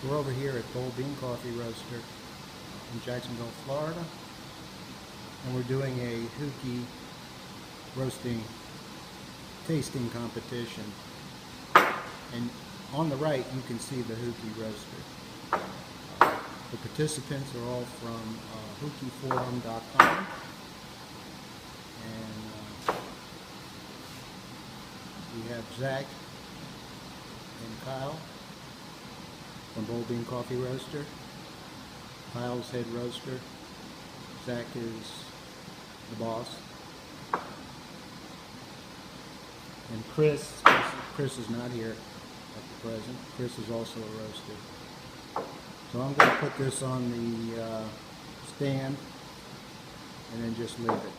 We're over here at Bold Bean Coffee Roaster in Jacksonville, Florida, and we're doing a Huky Roasting tasting competition. And on the right, you can see the Huky Roaster. The participants are all from HukyForum.com, and we have Zach and Kyle from Bold Bean Coffee Roaster. Kyle's head roaster. Zach is the boss. And Chris is not here at the present. Chris is also a roaster. So I'm going to put this on the stand and then just leave it.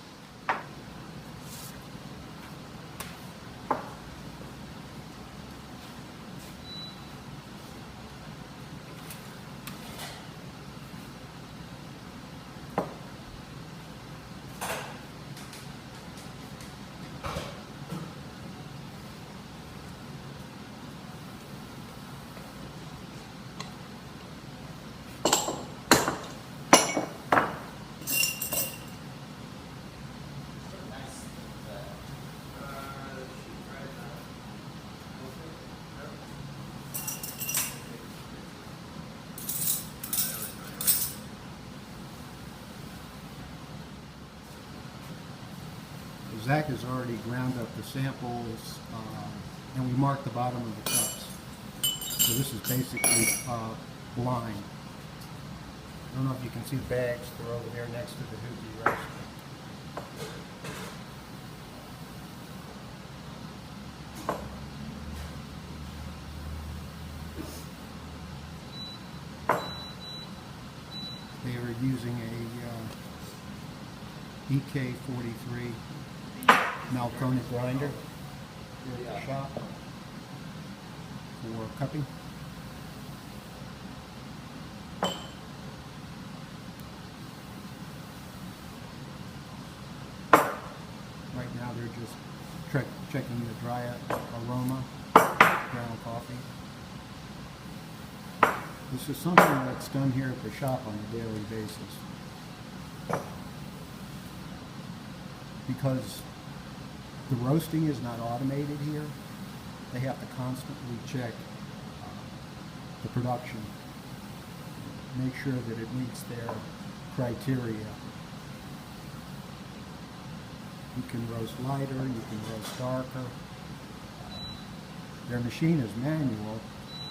Zach has already ground up the samples, and we marked the bottom of the cups. So this is basically blind. I don't know if you can see the bags. They're over there next to the Huky Roaster. They are using a EK43 Malconic grinder here at the shop for cupping. Right now they're just checking the dry aroma, ground coffee. This is something that's done here at the shop on a daily basis. Because the roasting is not automated here, they have to constantly check the production, make sure that it meets their criteria. You can roast lighter, you can roast darker. Their machine is manual.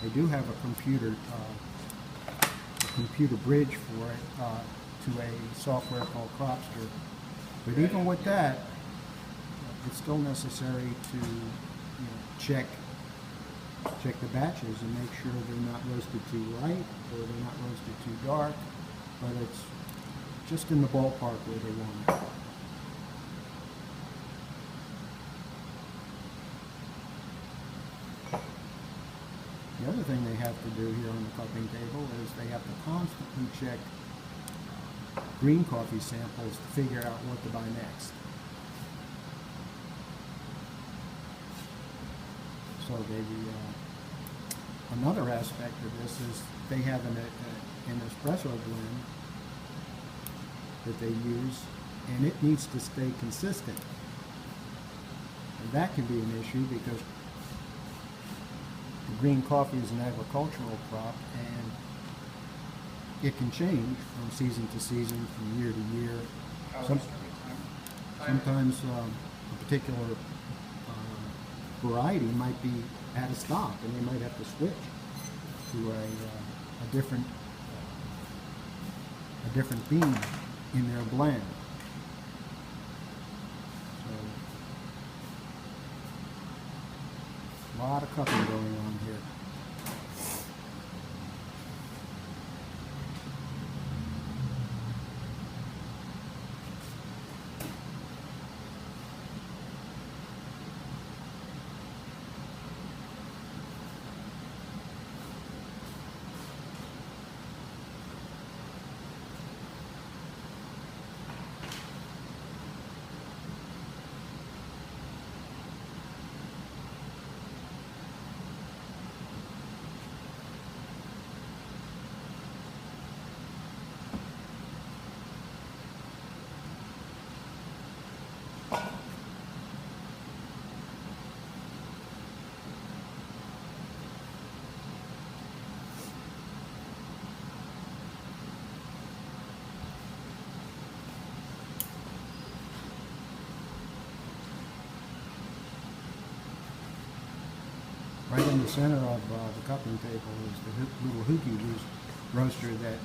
They do have a computer bridge for it to a software called Cropster. But even with that, it's still necessary to check the batches and make sure they're not roasted too light or they're not roasted too dark, but it's just in the ballpark where they want it. The other thing they have to do here on the cupping table is they have to constantly check green coffee samples to figure out what to buy next. So another aspect of this is they have an espresso blend that they use, and it needs to stay consistent. And that can be an issue because the green coffee is an agricultural crop, and it can change from season to season, from year to year. Sometimes a particular variety might be out of stock, and they might have to switch to a different bean in their blend. So, a lot of cupping going on here. Right in the center of the cupping table is the little Huky roaster that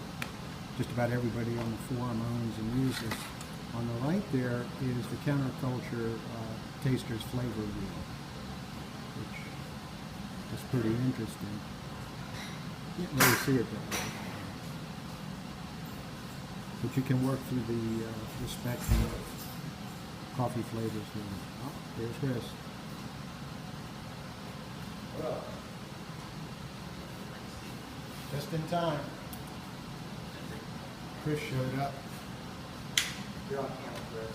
just about everybody on the forum owns and uses. On the right there is the Counterculture Taster's Flavor Wheel, which is pretty interesting. You can't really see it though. But you can work through the spectrum of coffee flavors here. Oh, there's Chris. What up? Just in time. Chris showed up. You're on camera, Chris.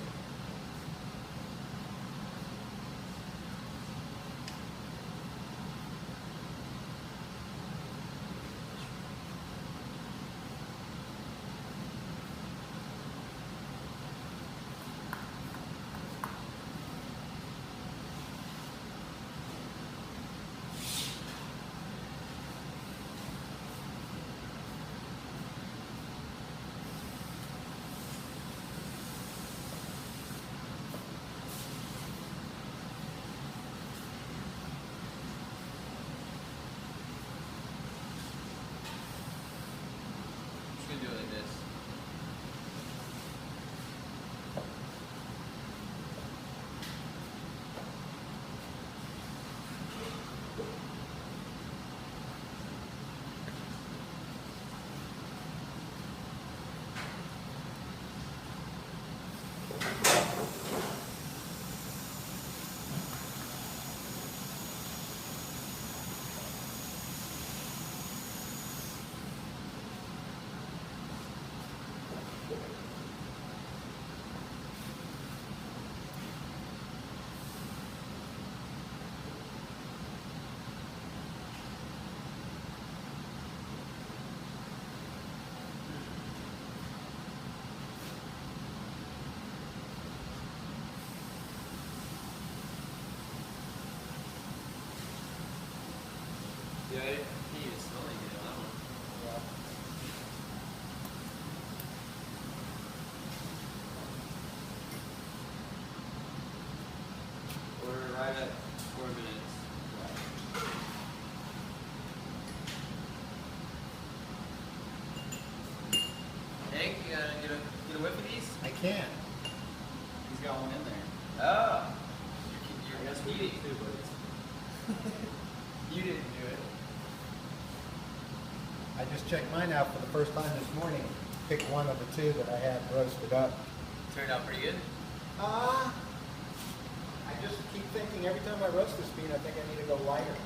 Do it like this. Yeah, he is smelling it on that one. Yeah. We're right at 4 minutes. Hank, you gotta get a whiff of these? I can. He's got one in there. Oh. I guess we eating. did too, but it's You didn't do it. I just checked mine out for the first time this morning. Picked one of the two that I had roasted up. Turned out pretty good. I just keep thinking every time I roast this bean, I think I need to go lighter.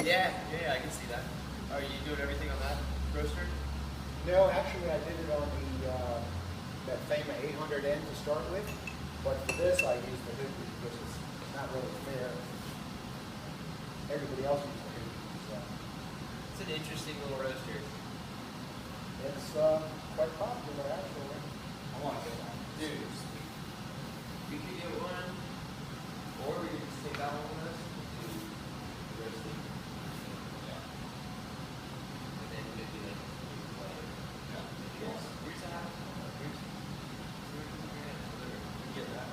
Yeah, I can see that. Are you doing everything on that roaster? No, actually I did it on the that famous 800N to start with. But for this I used the Huky because it's not really fair. Everybody else uses the Huky. So It's an interesting little roaster. it's quite popular actually. I want to get one. Dude, we could get one, or we could just take that one with us to roasting. Yeah. And then maybe like later. Yeah. Here's a half. We can get that.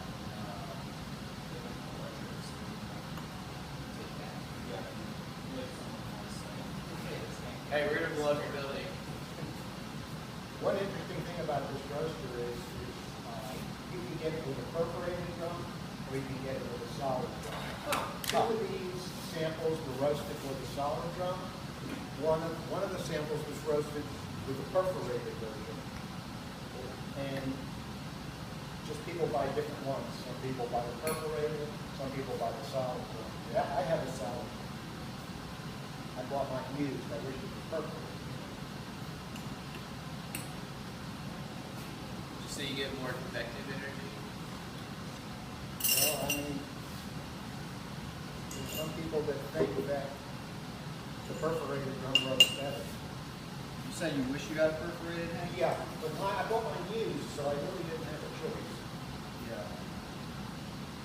Take that. Hey, we're gonna blow up your building. One interesting thing about this roaster is you can get it with a perforated drum or you can get it with a solid drum. Two of these samples were roasted with a solid drum. One of the samples was roasted with a perforated version. And just people buy different ones. Some people buy the perforated, some people buy the solid drum. Yeah, I have a solid. I bought mine used. I wish it was perforated. So you get more convective energy. Well, I mean, there's some people that think that the perforated drum roast better. You said you wish you got a perforated, Hank? Yeah, but I bought mine used, so I really didn't have a choice. Yeah.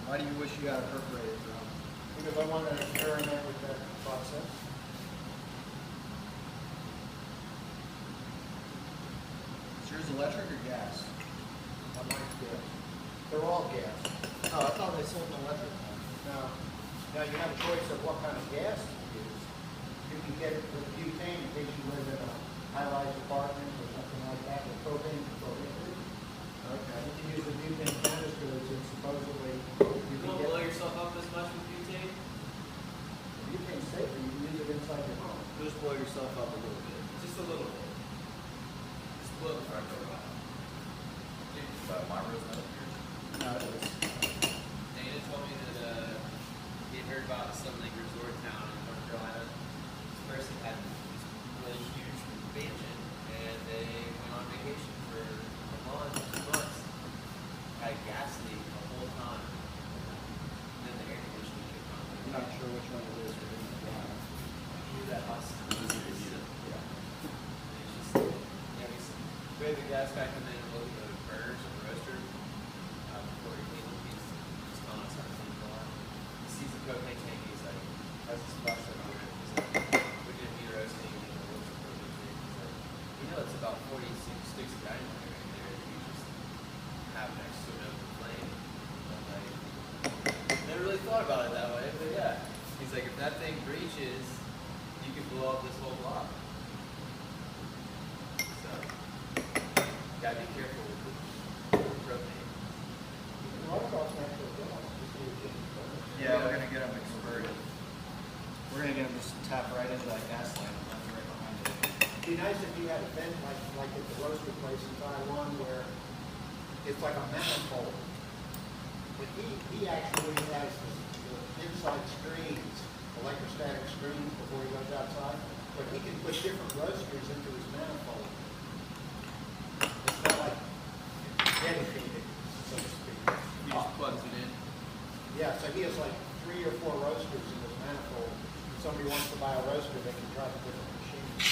Why do you wish you got a perforated drum? Because I wanted to experiment with that process. Is yours electric or gas? I might gas. They're all gas. Oh, I thought they sold an electric one. Now you have a choice of what kind of gas to use. Just blow yourself up a little bit. Just a little bit. Just blow the front door off. My roast not up here. No, it is. Dana told me that he had heard about some like resort town in North Carolina. This person had this really huge mansion, and they went on vacation for a month, 2 months. Had a gas leak the whole time. And then the air conditioning kicked on. I'm not sure which one it is. But You knew that house. yeah. We had the gas guy come in and look at the burners and the roaster before he came. He's telling us how to clean it all out. He sees the propane tank. He's like, has this flashlight on it. He's like, we're going to be roasting and it looks at the propane tank. He's like, you know, it's about 46 sticks of dynamite right there. You just have next to an open flame. I'm like, never really thought about it that way, but yeah. He's like, if that thing breaches, you could blow up this whole block. So, gotta be careful with the propane. Yeah, we're gonna get them converted. We're gonna get them just tap right into that gas line and run right behind it. It'd be nice if you had a vent like at the roaster place in Taiwan where it's like a manifold. But he actually has the inside screens, electrostatic screens before he goes outside. But he can put different roasters into his manifold. It's not like dedicated, so to speak. He just plugs it in. Yeah, so he has like 3 or 4 roasters in his manifold. If somebody wants to buy a roaster, they can try the different machines.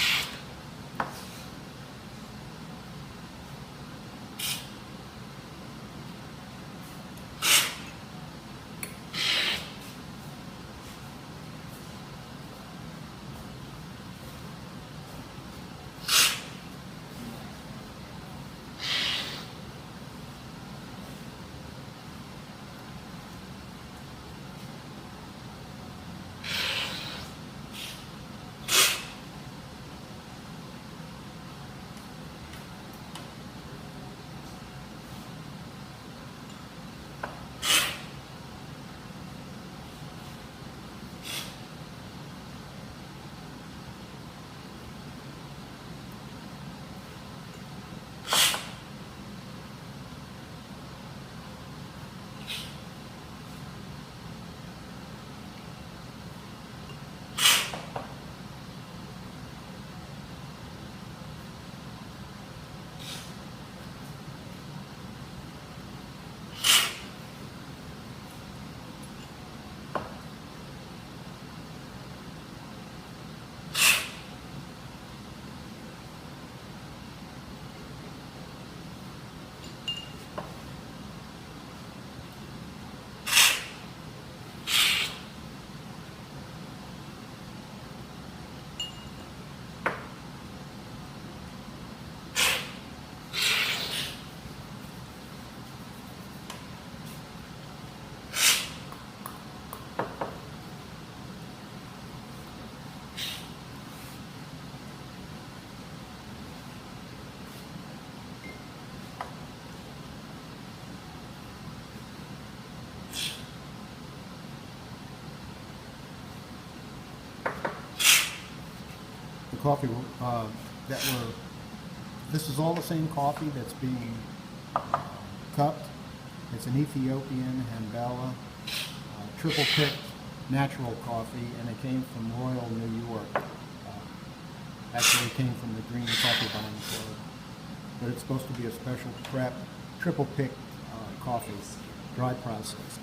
Coffee this is all the same coffee that's being cupped. It's an Ethiopian Hambella triple picked natural coffee, and it came from Royal, New York. Actually came from the Green Coffee Buying Club, but it's supposed to be a special prep triple picked coffee, dry processed.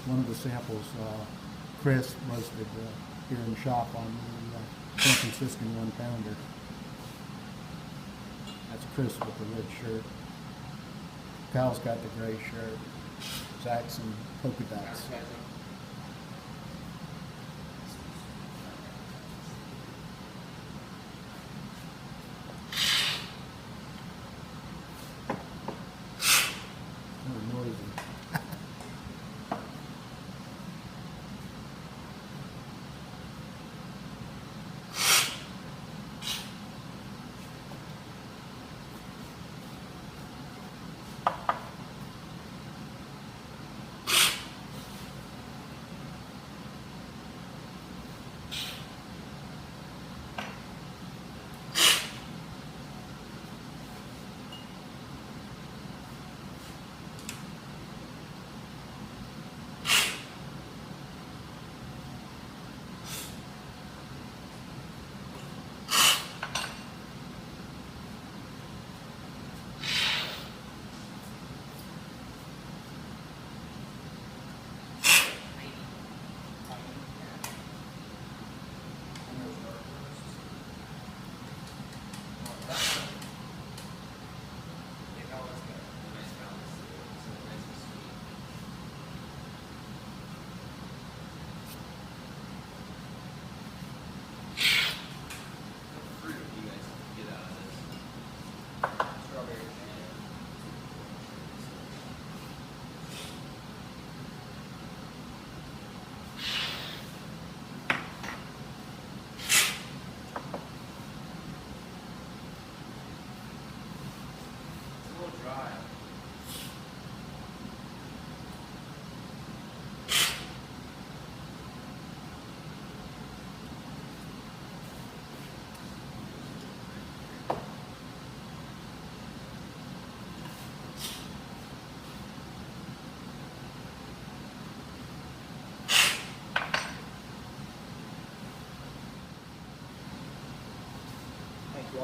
One of the samples, Chris roasted here in the shop on the San Franciscan 1-pounder. That's Chris with the red shirt. Cal's got the gray shirt. Zach's in polka dots. Oh, noisy.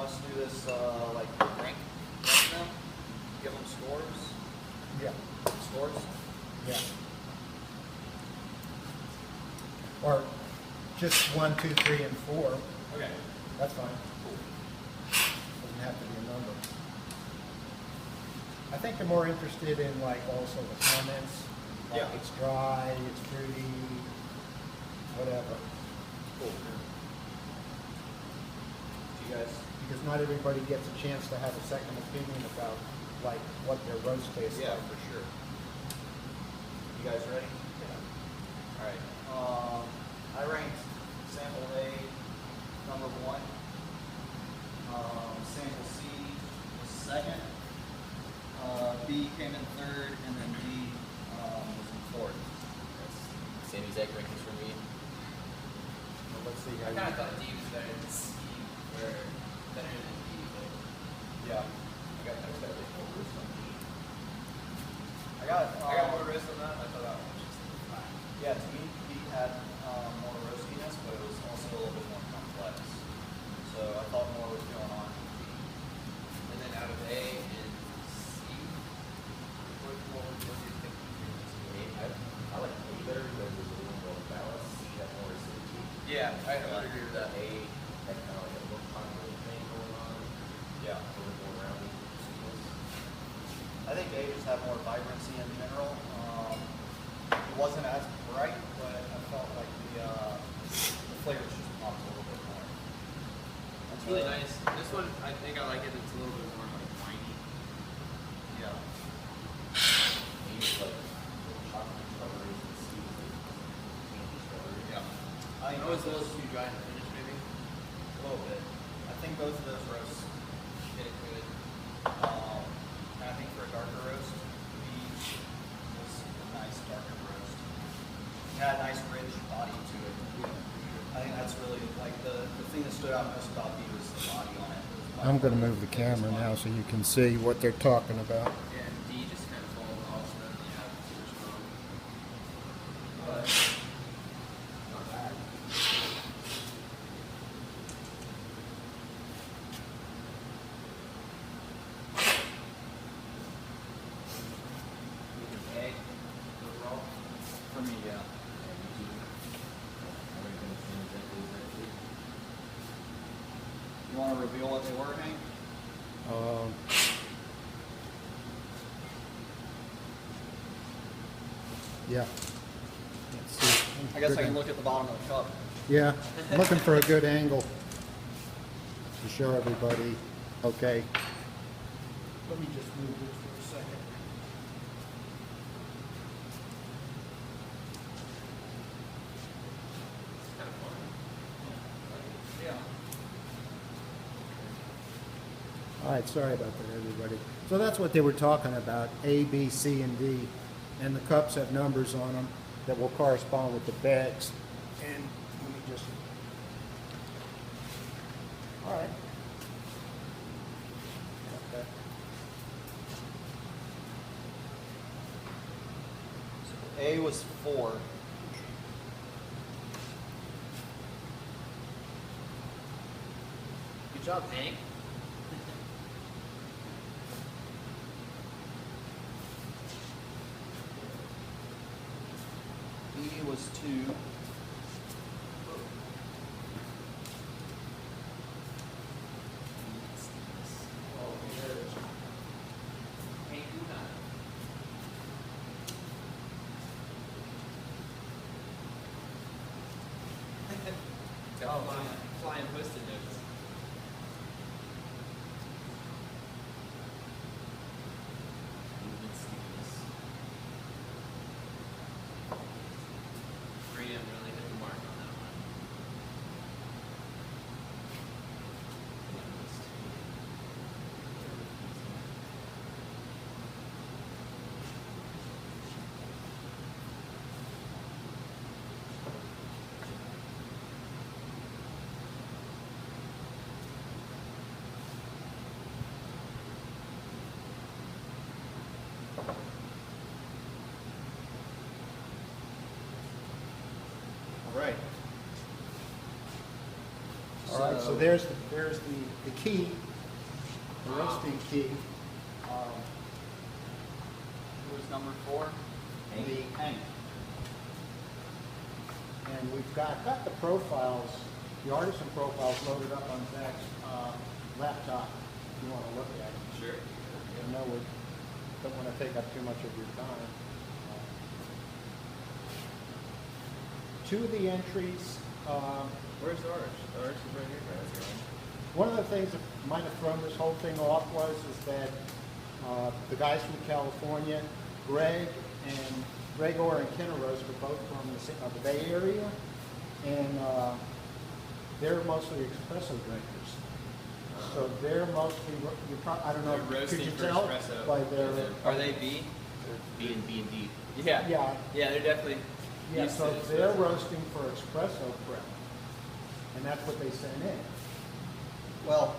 want us to do this like rank them? Give them scores? Yeah. Scores? Yeah. Or just 1, 2, 3, and 4. Okay. That's fine. Doesn't have to be a number. I think they're more interested in like also the comments. Like Yeah. it's dry, it's fruity, whatever. Cool. Do you guys? Because not everybody gets a chance to have a second opinion about like what their roast tastes Yeah, like. for sure. You guys ready? Yeah. All right. I ranked sample A number 1. Sample C was second. B came in third, and then D was in fourth. Same exact rankings for me. Well, let's see I how kind of you. thought D was better than C, or better than D, but Yeah. I just got a bit more roast on me. I got more roast on that. I thought that one was just fine. Yeah, to me, B had more roastiness, but it was also a little bit more complex. So I thought more was going on. And then out of A and C, what do you think? I like A better because there's a little more balance. C had more acidity. Yeah, I would agree with that. A had kind of like a little convoluted thing going on. Yeah. A little more roundy sweetness. I think A just had more vibrancy in general. It wasn't as bright, but I felt like the flavors just popped a little bit more. It's really nice. This one, I think I like it. It's a little bit more like winey. Yeah. A was like little chocolate strawberries and C was like candy strawberries. Yeah. I think it was a little too dry in the finish, maybe. A little bit. I think both of those roasts did it good. And I think for a darker roast, B was a nice darker roast. It had a nice rich body to it. I think that's really like the thing that stood out most about B was the body on it. It was by I'm going to far move the biggest camera body. now so you can see what they're talking about. Yeah, and D just kind of falls off, so doesn't really have too much fun. But not bad. A overall. For me, yeah. Everything seems exactly as that too. You want to reveal what they were, Hank? Yeah. Let's see. I guess I Good can look at the bottom of the cup. Yeah, I'm looking for a good angle to show everybody. Okay. Let me just move this for a second. It's kind of fun. Yeah. All right, sorry about that, everybody. So that's what they were talking about, A, B, C, and D. And the cups have numbers on them that will correspond with the bags. And let me just... All right. Got that. A was 4. Good job, Hank. B was 2. Hank, who not? Got flying Post-it notes. Movement steepness. Freedom really hit the mark on that one. So there's the key, the roasting key. Who was number 4? The Hank. And we've got the profiles, the artisan profiles loaded up on Zach's laptop, if you want to look at it. Sure. I know we don't want to take up too much of your time. Two of the entries, Where's the arch? The arch is right here, guys. one of the things that might have thrown this whole thing off was that the guys from California, Gregor and Kinneros are both from the Bay Area, and they're mostly espresso drinkers. So they're mostly, I don't know, They're could roasting you for tell espresso. by their... Are they B? B and D. Yeah. Yeah. Yeah, they're definitely. Yeah, used so to they're espresso. roasting for espresso prep, and that's what they sent in. Well,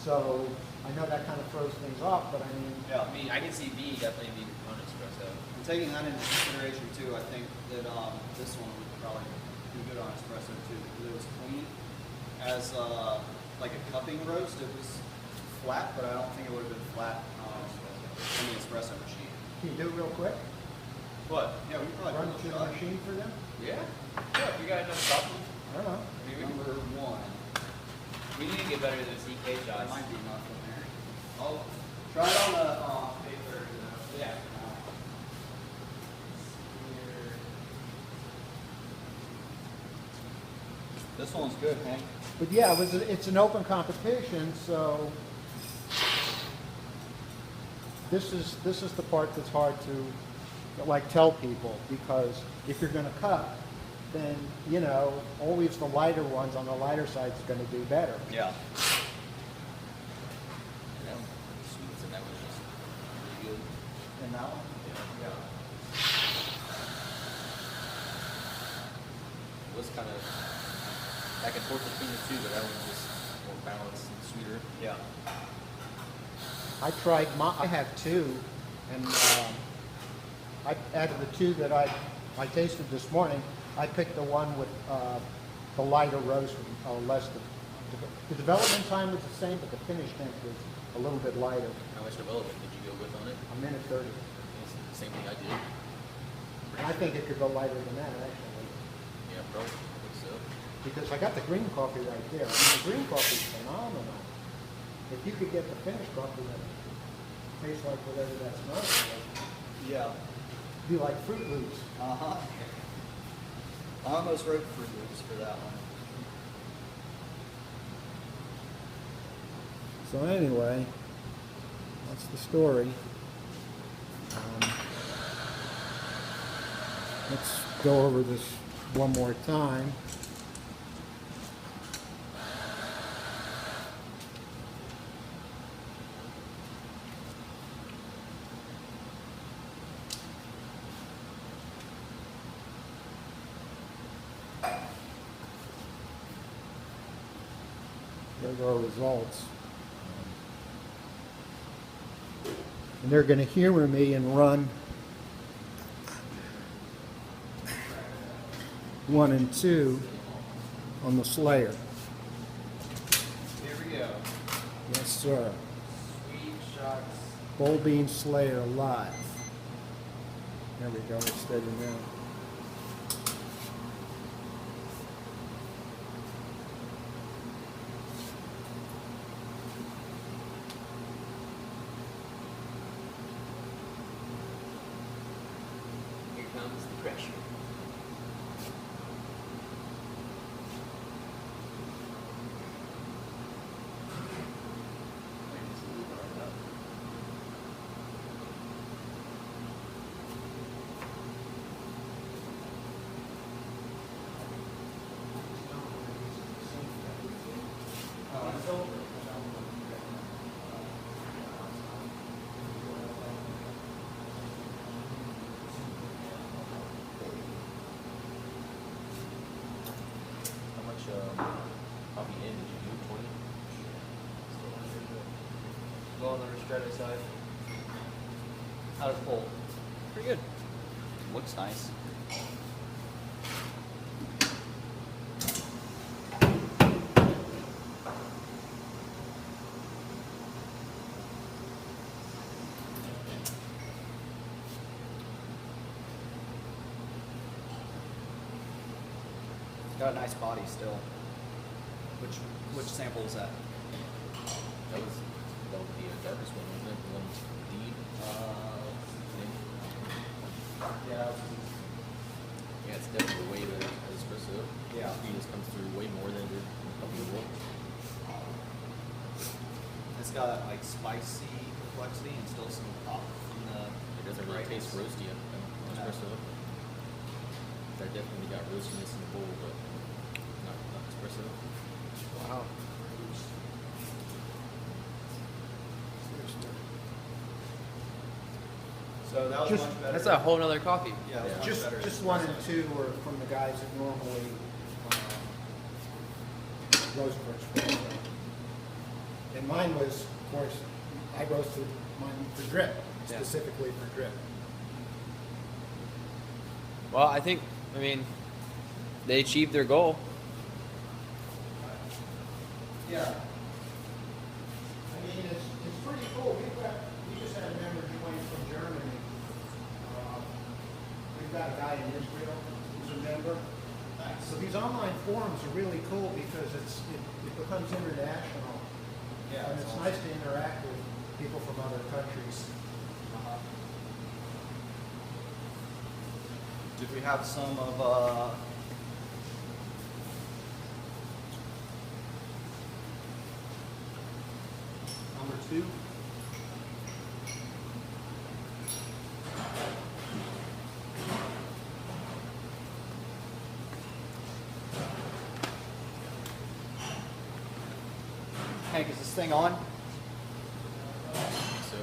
So I know that kind of throws things off, but I mean, yeah. I mean, I can see B definitely being on espresso. And taking that into consideration too, I think that this one would probably be good on espresso too, because it was clean. As like a cupping roast, it was flat, but I don't think it would have been flat in the espresso machine. can you do it real quick? But yeah, we probably Run put to a the shot. machine for them? Yeah. Yeah, if you got enough coffee. I don't know. I mean, we, Number 1. we need to get better at those EK That shots. might be enough in there. I'll try it on the paper. Yeah. This one's good, Hank. But yeah, it's an open competition, so this is the part that's hard to like tell people, because if you're going to cut, then you know always the lighter ones on the lighter side is going to do better. Yeah. And that one, the sweets, and that was just really good. And that one, Yeah. It was kind of back and forth between the two, but that one was just more balanced and sweeter. Yeah. I have two, and out of the two that I tasted this morning, I picked the one with the lighter roast, less the development time was the same, but the finish temp was a little bit lighter. How much development did you go with on it? A minute 30. It's the same thing I did. And I think it could go lighter than that, actually, Yeah, probably. I think so. because I got the green coffee right there. I mean, the green coffee is phenomenal. If you could get the finished coffee that tastes like whatever that smells like, Yeah. be like Fruit Loops. Uh-huh. I almost wrote Fruit Loops for that one. So anyway, that's the story. Let's go over this one more time. There's our results. And they're going to humor me and run 1 and 2 on the Slayer. Here we go. Yes, sir. Sweet shots. Bull Bean Slayer live. There we go. It's steady now. Here comes the pressure. How much coffee in did you do? 20? Go on the ristretto side. How's it pull? Pretty good. Looks nice. Got a nice body still. Which sample is that? That was the darkest one, wasn't it? The one D. Yeah. Yeah, it's definitely way better as espresso. Yeah. Speed just comes through way more than it did in the usual. It's got like spicy complexity and still some pop from the. It doesn't really taste roasty in espresso. That definitely got roastiness in the bowl, but not espresso. Wow. So that was Just- much better. That's a whole nother coffee. Yeah, it was much Just, better. just 1 and 2 were from the guys that normally roast for espresso. And mine was, of course, I roasted mine for drip, Yeah. specifically for drip. Well, I mean, they achieved their goal. Yeah. I mean, it's pretty cool. We just had a member join from Germany. We've got a guy in Israel who's a member. Nice. So these online forums are really cool because it becomes international. Yeah, And it's it's awesome. nice to interact with people from other countries. Did we have some of number 2? Hank, is this thing on? I think so.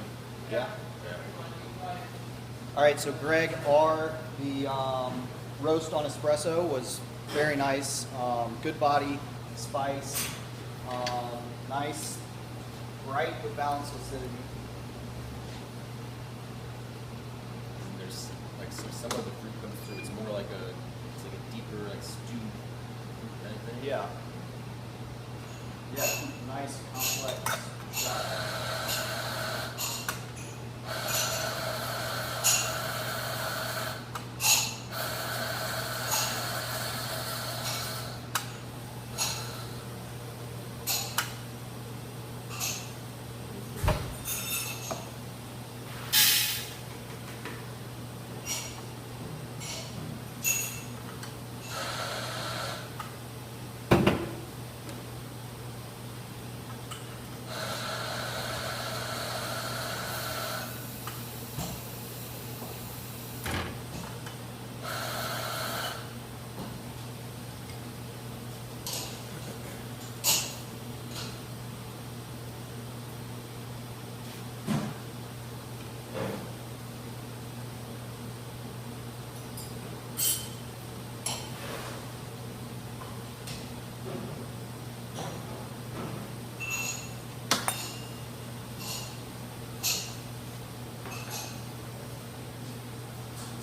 Yeah. Yeah. All right, so Greg R, the roast on espresso was very nice. Good body, spice, nice, bright but balanced acidity. And there's like some of the fruit comes through. It's more like it's like a deeper like stewed fruit kind of thing. Yeah. Yeah, nice, complex.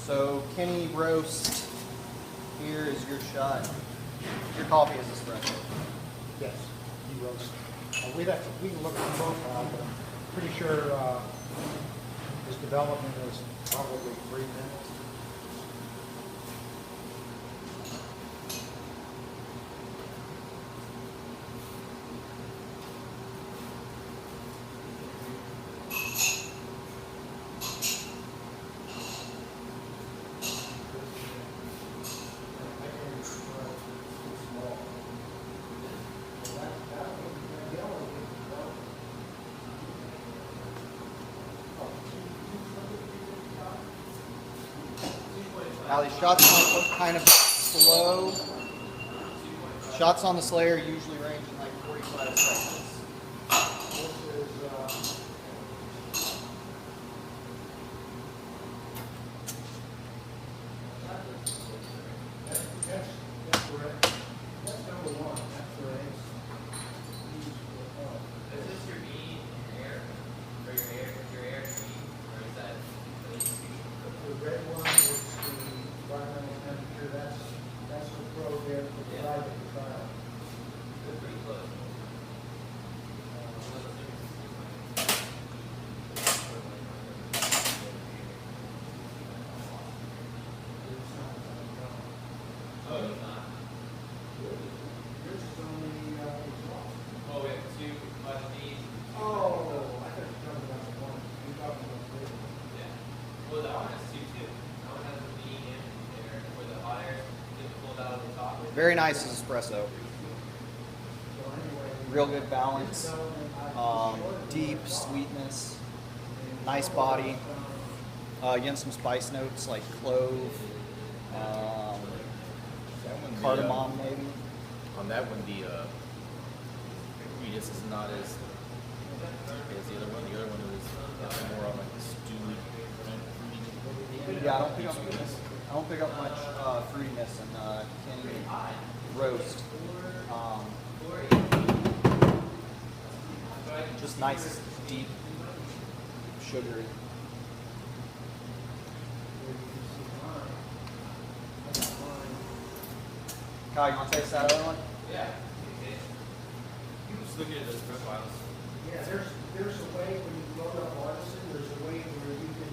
So Kenny roast, here is your shot. Your coffee is espresso. Yes, he roasts. We can look at the profile, but I'm pretty sure his development is probably 3 minutes. Now these shots are kind of slow. Shots on the Slayer usually range in like 45 seconds. This is, that's correct. That's number 1. That's correct. Is this your meat and your air? Or your air and meat? Or is that The red one is the environmental temperature. That's the probe there for the light of the trial. They're pretty close. Oh, it's not. Very nice espresso. Real good balance. Deep sweetness. Nice body. Again, some spice notes like clove, That one, cardamom maybe. On that one, the fruitiness is not as deep as the other one. The other one was definitely more on like the stewed fruity. Yeah, I don't pick up much fruitiness in Kenny roast. Just nice, deep, sugary. Kyle, you want to taste that other one? Yeah. Just looking at those profiles. Yeah, there's a way when you load up artisan, there's a way where you can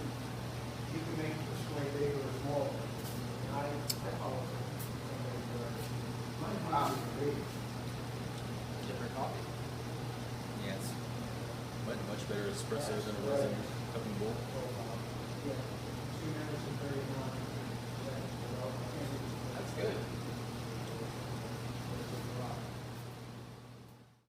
make the display bigger or smaller. And I follow something mine is big. Different coffee. Yeah, it's much better espresso than it was in Cup and Bowl.